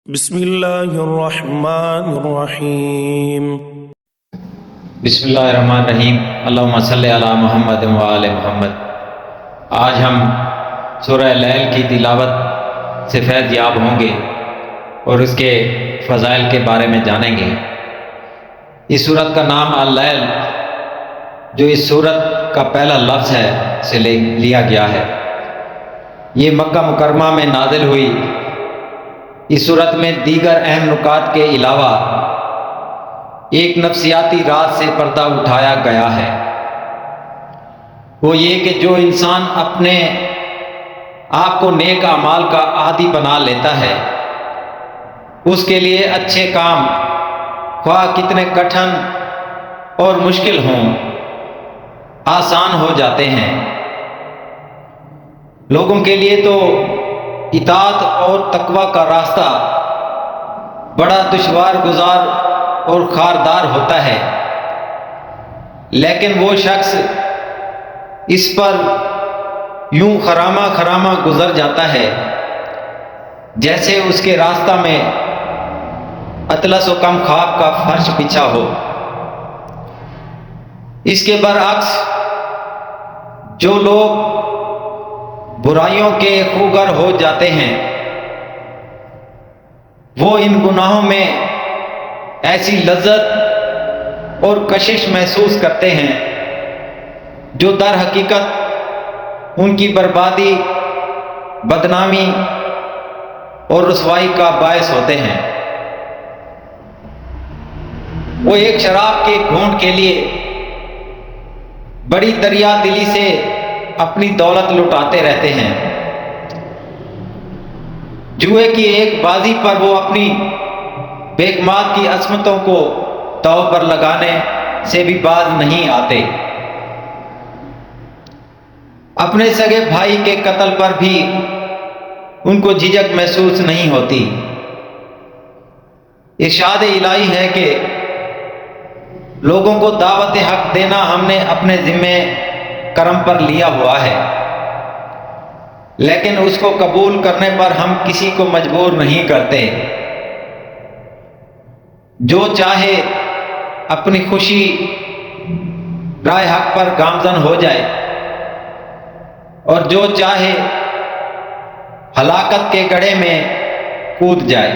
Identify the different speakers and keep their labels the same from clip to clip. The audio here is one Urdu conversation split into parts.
Speaker 1: بسم اللہ الرحمن الرحیم۔
Speaker 2: بسم اللہ الرحمن الرحیم۔ اللہم صلی علی محمد و آل محمد۔ آج ہم سورہ لیل کی تلاوت سے فیض یاب ہوں گے اور اس کے فضائل کے بارے میں جانیں گے۔ اس سورت کا نام اللیل، جو اس سورت کا پہلا لفظ ہے، سے لیا گیا ہے۔ یہ مکہ مکرمہ میں نازل ہوئی۔ اس سورت میں دیگر اہم نکات کے علاوہ ایک نفسیاتی راز سے پردہ اٹھایا گیا ہے، وہ یہ کہ جو انسان اپنے آپ کو نیک اعمال کا عادی بنا لیتا ہے، اس کے لیے اچھے کام خواہ کتنے کٹھن اور مشکل ہوں، آسان ہو جاتے ہیں۔ لوگوں کے لیے تو اطاعت اور تقوی کا راستہ بڑا دشوار گزار اور خاردار ہوتا ہے، لیکن وہ شخص اس پر یوں خرامہ خرامہ گزر جاتا ہے جیسے اس کے راستہ میں اطلس و کم خواب کا فرش بچھا ہو۔ اس کے برعکس جو لوگ برائیوں کے خوگر ہو جاتے ہیں، وہ ان گناہوں میں ایسی لذت اور کشش محسوس کرتے ہیں جو در حقیقت ان کی بربادی، بدنامی اور رسوائی کا باعث ہوتے ہیں۔ وہ ایک شراب کے گھونٹ کے لیے بڑی دریا دلی سے اپنی دولت لٹاتے رہتے ہیں۔ جوئے کی ایک بازی پر وہ اپنی بیگمات کی عصمتوں کو داؤ پر لگانے سے بھی باز نہیں آتے۔ اپنے سگے بھائی کے قتل پر بھی ان کو جھجک محسوس نہیں ہوتی۔ ارشاد الہی ہے کہ لوگوں کو دعوت حق دینا ہم نے اپنے ذمے کرم پر لیا ہوا ہے، لیکن اس کو قبول کرنے پر ہم کسی کو مجبور نہیں کرتے۔ جو چاہے اپنی خوشی راہ حق پر گامزن ہو جائے اور جو چاہے ہلاکت کے گڑھے میں کود جائے۔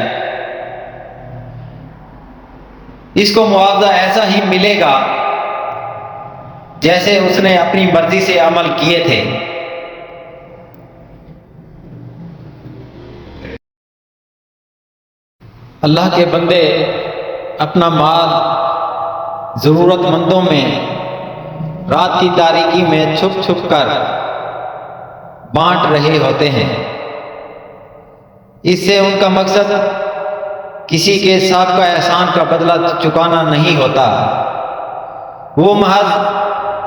Speaker 2: اس کو معاوضہ ایسا ہی ملے گا جیسے اس نے اپنی مرضی سے عمل کیے تھے۔ اللہ کے بندے اپنا مال ضرورت مندوں میں رات کی تاریکی میں چھپ چھپ کر بانٹ رہے ہوتے ہیں۔ اس سے ان کا مقصد کسی کے سابقہ احسان کا بدلہ چکانا نہیں ہوتا، وہ محض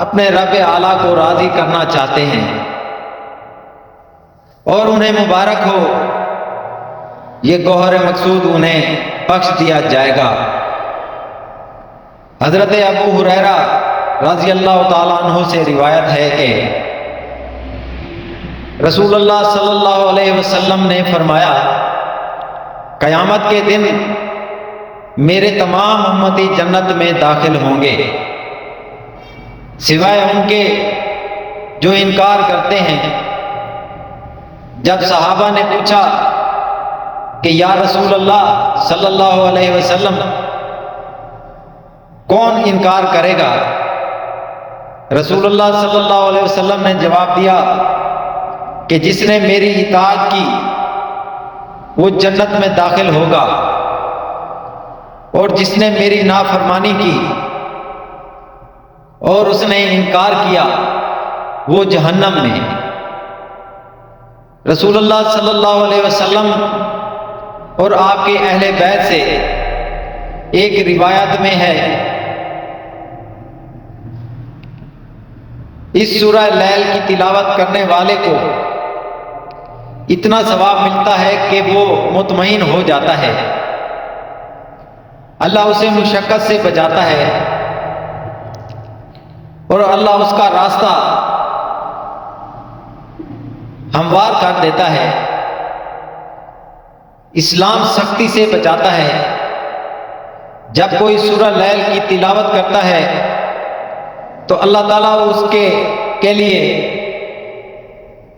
Speaker 2: اپنے رب اعلیٰ کو راضی کرنا چاہتے ہیں، اور انہیں مبارک ہو، یہ گوہر مقصود انہیں بخش دیا جائے گا۔ حضرت ابو ہریرہ رضی اللہ تعالیٰ عنہ سے روایت ہے کہ رسول اللہ صلی اللہ علیہ وسلم نے فرمایا، قیامت کے دن میرے تمام امتی جنت میں داخل ہوں گے سوائے ان کے جو انکار کرتے ہیں۔ جب صحابہ نے پوچھا کہ یا رسول اللہ صلی اللہ علیہ وسلم، کون انکار کرے گا؟ رسول اللہ صلی اللہ علیہ وسلم نے جواب دیا کہ جس نے میری اطاعت کی وہ جنت میں داخل ہوگا، اور جس نے میری نافرمانی کی اور اس نے انکار کیا وہ جہنم میں۔ رسول اللہ صلی اللہ علیہ وسلم اور آپ کے اہل بیت سے ایک روایت میں ہے، اس سورہ لیل کی تلاوت کرنے والے کو اتنا ثواب ملتا ہے کہ وہ مطمئن ہو جاتا ہے، اللہ اسے مشقت سے بچاتا ہے اور اللہ اس کا راستہ ہموار کر دیتا ہے۔ اسلام سختی سے بچاتا ہے۔ جب کوئی سورہ لیل کی تلاوت کرتا ہے تو اللہ تعالیٰ اس کے لیے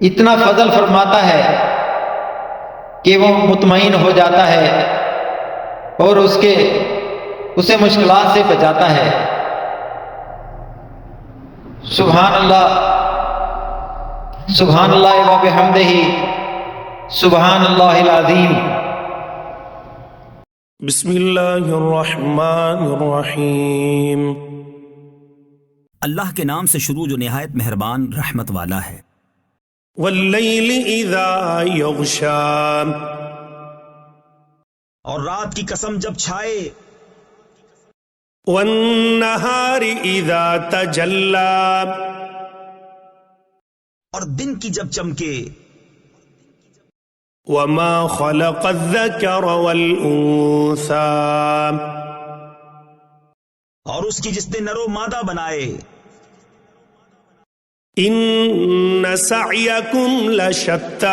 Speaker 2: اتنا فضل فرماتا ہے کہ وہ مطمئن ہو جاتا ہے اور اسے مشکلات سے بچاتا ہے۔ سبحان اللہ و بحمدہ، سبحان اللہ العظیم۔
Speaker 1: بسم اللہ الرحمن الرحیم۔
Speaker 3: اللہ کے نام سے شروع جو نہایت مہربان رحمت والا ہے۔
Speaker 1: واللیل اذا یغشا،
Speaker 4: اور رات کی قسم جب چھائے،
Speaker 1: والنہار اذا تجلا،
Speaker 4: اور دن کی جب چمکے،
Speaker 1: وما خلق الذکر والانثى،
Speaker 4: اور اس کی جس نے نر و مادہ بنائے،
Speaker 1: ان سعیکم لشتی،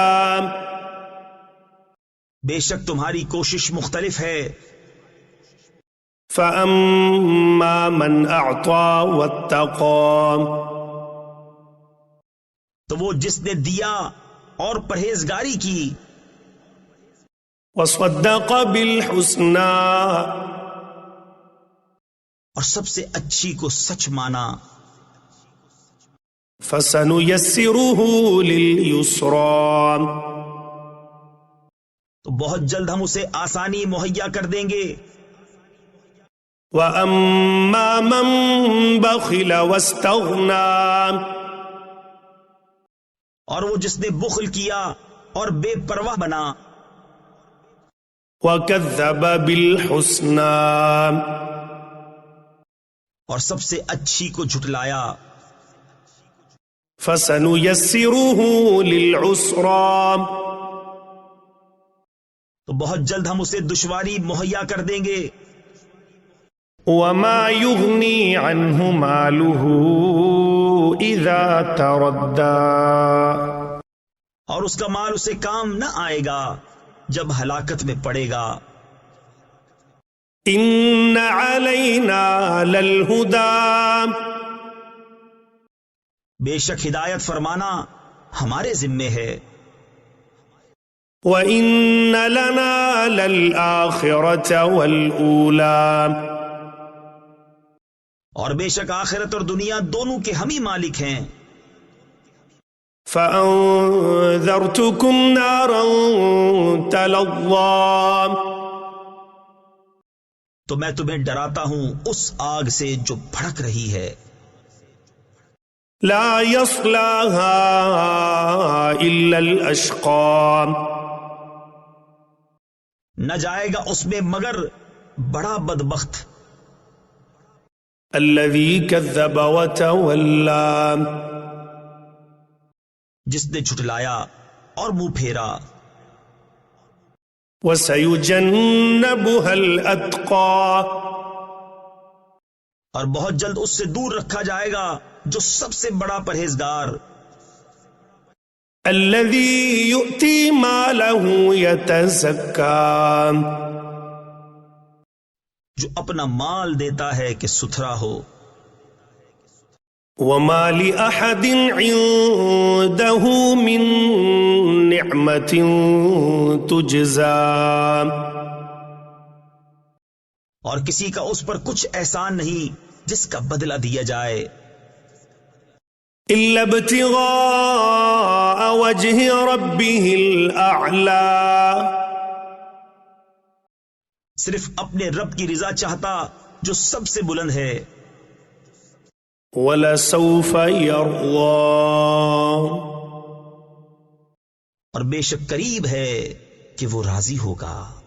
Speaker 4: بے شک تمہاری کوشش مختلف ہے۔
Speaker 1: فاما من اعطى واتقى،
Speaker 4: تو وہ جس نے دیا اور پرہیزگاری کی،
Speaker 1: وصدق بالحسنى،
Speaker 4: اور سب سے اچھی کو سچ مانا،
Speaker 1: فسنيسره لليسرى،
Speaker 4: تو بہت جلد ہم اسے آسانی مہیا کر دیں گے۔
Speaker 1: واما من بخل واستغنى،
Speaker 4: اور وہ جس نے بخل کیا اور بے پرواہ بنا،
Speaker 1: وكذب بالحسنى،
Speaker 4: اور سب سے اچھی کو جھٹلایا،
Speaker 1: فسنيسره للعسرى،
Speaker 4: تو بہت جلد ہم اسے دشواری مہیا کر دیں گے۔
Speaker 1: وما يغني عنه ماله اذا تردى،
Speaker 4: اور اس کا مال اسے کام نہ آئے گا جب ہلاکت میں پڑے گا۔
Speaker 1: ان علينا للهدى،
Speaker 4: بے شک ہدایت فرمانا ہمارے ذمے ہے۔
Speaker 1: وان لنا للآخرة والأولى،
Speaker 4: اور بے شک آخرت اور دنیا دونوں کے ہم ہی مالک ہیں۔
Speaker 1: فأنذرتكم نارا تلظى،
Speaker 4: تو میں تمہیں ڈراتا ہوں اس آگ سے جو بھڑک رہی ہے،
Speaker 1: لا يصلاها الا الاشقى،
Speaker 4: نہ جائے گا اس میں مگر بڑا بدبخت،
Speaker 1: الذي كذب وتولى،
Speaker 4: جس نے جھٹلایا اور منہ پھیرا۔
Speaker 1: وسيجنبها الاتقى،
Speaker 4: اور بہت جلد اس سے دور رکھا جائے گا جو سب سے بڑا پرہیزگار،
Speaker 1: الذي يؤتي ماله يتزكى،
Speaker 4: جو اپنا مال دیتا ہے کہ ستھرا ہو۔
Speaker 1: وما لأحد عنده من نعمة تجزى،
Speaker 4: اور کسی کا اس پر کچھ احسان نہیں جس کا بدلہ دیا جائے،
Speaker 1: إلا ابتغاء وجه ربه الأعلى،
Speaker 4: صرف اپنے رب کی رضا چاہتا جو سب سے بلند ہے۔
Speaker 1: وَلَسَوْفَ يَرْضَى،
Speaker 4: اور بے شک قریب ہے کہ وہ راضی ہوگا۔